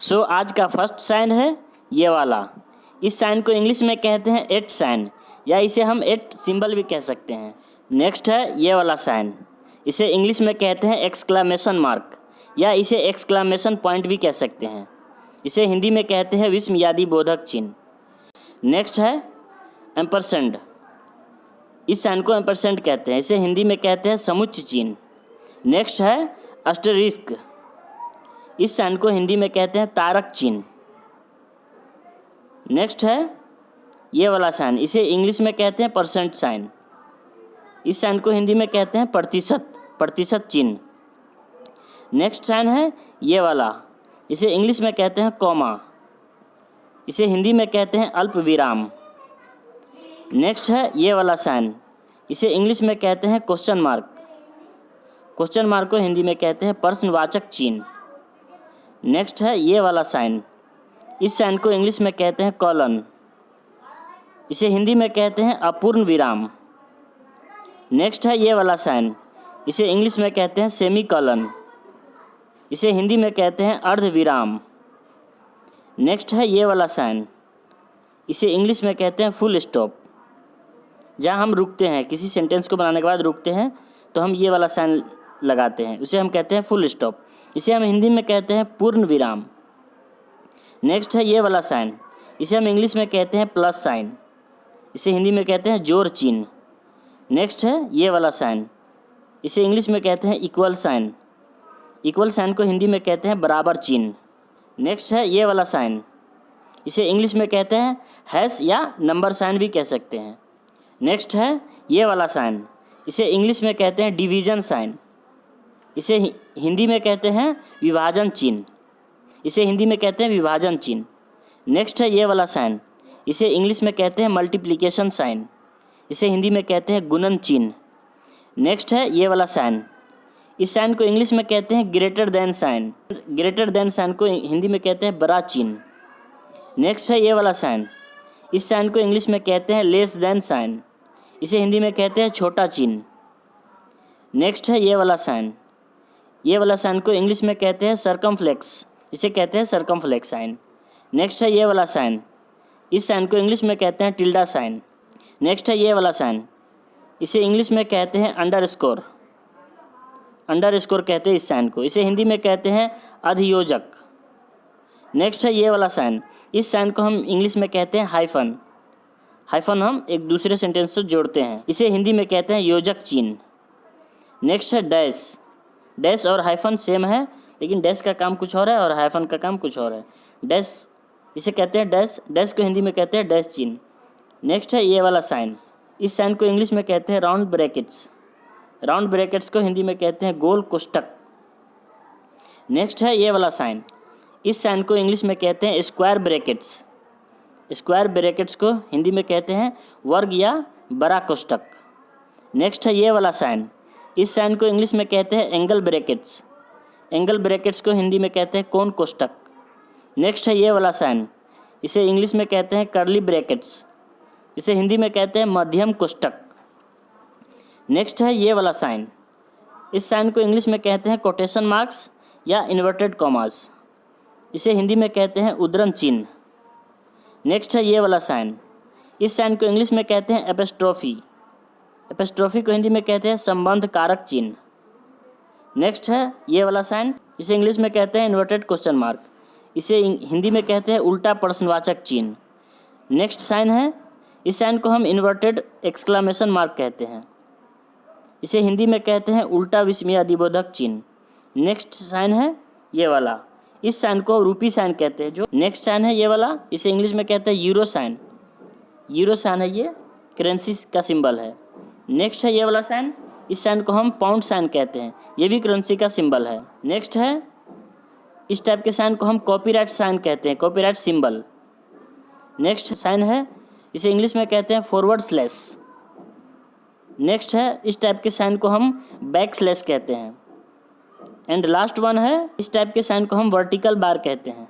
सो आज का first sign है ये वाला। इस साइन को इंग्लिश में कहते हैं एट साइन, या इसे हम एट सिंबल भी कह सकते हैं। नेक्स्ट है ये वाला साइन, इसे इंग्लिश में कहते हैं एक्सक्लामेशन मार्क, या इसे एक्सक्लामेशन पॉइंट भी कह सकते हैं। इसे हिंदी में कहते हैं विस्मयादि बोधक चिन्ह। नेक्स्ट है एम्परसेंड, इस साइन को एम्परसेंड कहते हैं, इसे हिंदी में कहते हैं समुच्चय चिन्ह। नेक्स्ट है एस्टेरिस्क, इस साइन को हिंदी में कहते हैं तारक चिन्ह। नेक्स्ट है ये वाला साइन, इसे इंग्लिश में कहते हैं परसेंट साइन, इस साइन को हिंदी में कहते हैं प्रतिशत चिन्ह। नेक्स्ट साइन है ये वाला, इसे इंग्लिश में कहते हैं कॉमा, इसे हिंदी में कहते हैं अल्प विराम। नेक्स्ट है ये वाला साइन, इसे इंग्लिश में कहते हैं क्वेश्चन मार्क, क्वेश्चन मार्क को हिंदी में कहते हैं प्रश्नवाचक चिन्ह। नेक्स्ट है ये वाला साइन, इस साइन को इंग्लिश में कहते हैं कॉलन, इसे हिंदी में कहते हैं अपूर्ण विराम। नेक्स्ट है ये वाला साइन, इसे इंग्लिश में कहते हैं सेमी कॉलन, इसे हिंदी में कहते हैं अर्ध विराम। नेक्स्ट है ये वाला साइन, इसे इंग्लिश में कहते हैं फुल स्टॉप, जहाँ हम रुकते हैं, किसी सेंटेंस को बनाने के बाद रुकते हैं तो हम ये वाला साइन लगाते हैं, उसे हम कहते हैं फुल स्टॉप, इसे हम हिंदी में कहते हैं पूर्ण विराम। नेक्स्ट है ये वाला साइन, इसे हम इंग्लिश में कहते हैं प्लस साइन, इसे हिंदी में कहते हैं जोड़ चिन्ह। नेक्स्ट है ये वाला साइन, इसे इंग्लिश में कहते हैं इक्वल साइन, इक्वल साइन को हिंदी में कहते हैं बराबर चिन्ह। नेक्स्ट है ये वाला साइन, इसे इंग्लिश में कहते हैं हैश या नंबर साइन भी कह सकते हैं। नेक्स्ट है ये वाला साइन, इसे इंग्लिश में कहते हैं डिवीजन साइन, इसे हिंदी में कहते हैं विभाजन चिन्ह, इसे हिंदी में कहते हैं विभाजन चिन्ह। नेक्स्ट है ये वाला साइन, इसे इंग्लिश में कहते हैं मल्टीप्लिकेशन साइन, इसे हिंदी में कहते हैं गुणन चिन्ह। नेक्स्ट है ये वाला साइन, इस साइन को इंग्लिश में कहते हैं greater than sign, greater than sign को हिंदी में कहते हैं बड़ा चिन्ह। नेक्स्ट है ये वाला साइन, इस साइन को इंग्लिश में कहते हैं लेस देन साइन, इसे हिंदी में कहते हैं छोटा चिन्ह। नेक्स्ट है ये वाला साइन, ये वाला साइन को इंग्लिश में कहते हैं सर्कमफ्लेक्स, इसे कहते हैं सर्कमफ्लेक्स साइन। नेक्स्ट है ये वाला साइन, इस साइन को इंग्लिश में कहते हैं टिल्डा साइन। नेक्स्ट है ये वाला साइन, इसे इंग्लिश में कहते हैं अंडरस्कोर, अंडरस्कोर कहते हैं इस साइन को, इसे हिंदी में कहते हैं अधियोजक। नेक्स्ट है ये वाला साइन, इस साइन को हम इंग्लिश में कहते हैं हाइफन, हाइफन हम एक दूसरे सेंटेंस से जोड़ते हैं, इसे हिंदी में कहते हैं योजक चिन्ह। नेक्स्ट है डैश, डैश और हाइफन सेम है, लेकिन डैश का काम कुछ और है और हाइफन का काम कुछ और है। डैश इसे कहते हैं डैश, डैश को हिंदी में कहते हैं डैश चिन्ह। नेक्स्ट है ये वाला साइन, इस साइन को इंग्लिश में कहते हैं राउंड ब्रैकेट्स, राउंड ब्रैकेट्स को हिंदी में कहते हैं गोल कोष्ठक। नेक्स्ट है ये वाला साइन, इस साइन को इंग्लिश में कहते हैं स्क्वायर ब्रैकेट्स, स्क्वायर ब्रैकेट्स को हिंदी में कहते हैं वर्ग या बड़ा कोष्ठक। नेक्स्ट है ये वाला साइन, इस साइन को इंग्लिश में कहते हैं एंगल ब्रैकेट्स, एंगल ब्रैकेट्स को हिंदी में कहते हैं कोण कोष्ठक। नेक्स्ट है ये वाला साइन, इसे इंग्लिश में कहते हैं कर्ली ब्रैकेट्स, इसे हिंदी में कहते हैं मध्यम कोष्ठक। नेक्स्ट है ये वाला साइन, इस साइन को इंग्लिश में कहते हैं कोटेशन मार्क्स या इन्वर्टेड कॉमास, इसे हिंदी में कहते हैं उद्धरण चिन्ह। नेक्स्ट है ये वाला साइन, इस साइन को इंग्लिश में कहते हैं एपिस्ट्रोफी, एपिस्ट्रोफी को हिंदी में कहते हैं संबंध कारक चिन्ह। नेक्स्ट है ये वाला साइन, इसे इंग्लिश में कहते हैं इन्वर्टेड क्वेश्चन मार्क, इसे हिंदी में कहते हैं उल्टा प्रश्नवाचक चिन्ह। नेक्स्ट साइन है, इस साइन को हम इन्वर्टेड एक्सक्लामेशन मार्क कहते हैं, इसे हिंदी में कहते हैं उल्टा विस्मयादिबोधक चिन्ह। नेक्स्ट साइन है ये वाला, इस साइन को रूपी साइन कहते हैं। जो नेक्स्ट साइन है ये वाला, इसे इंग्लिश में कहते हैं यूरो साइन, यूरो साइन है, ये करेंसी का सिंबल है। नेक्स्ट है ये वाला साइन, इस साइन को हम पाउंड साइन कहते हैं, ये भी करेंसी का सिंबल है। नेक्स्ट है इस टाइप के साइन को हम कॉपीराइट साइन कहते हैं, कॉपीराइट सिंबल। नेक्स्ट साइन है, इसे इंग्लिश में कहते हैं फॉरवर्ड स्लैश। नेक्स्ट है इस टाइप के साइन को हम बैक स्लैश कहते हैं। एंड लास्ट वन है, इस टाइप के साइन को हम वर्टिकल बार कहते हैं।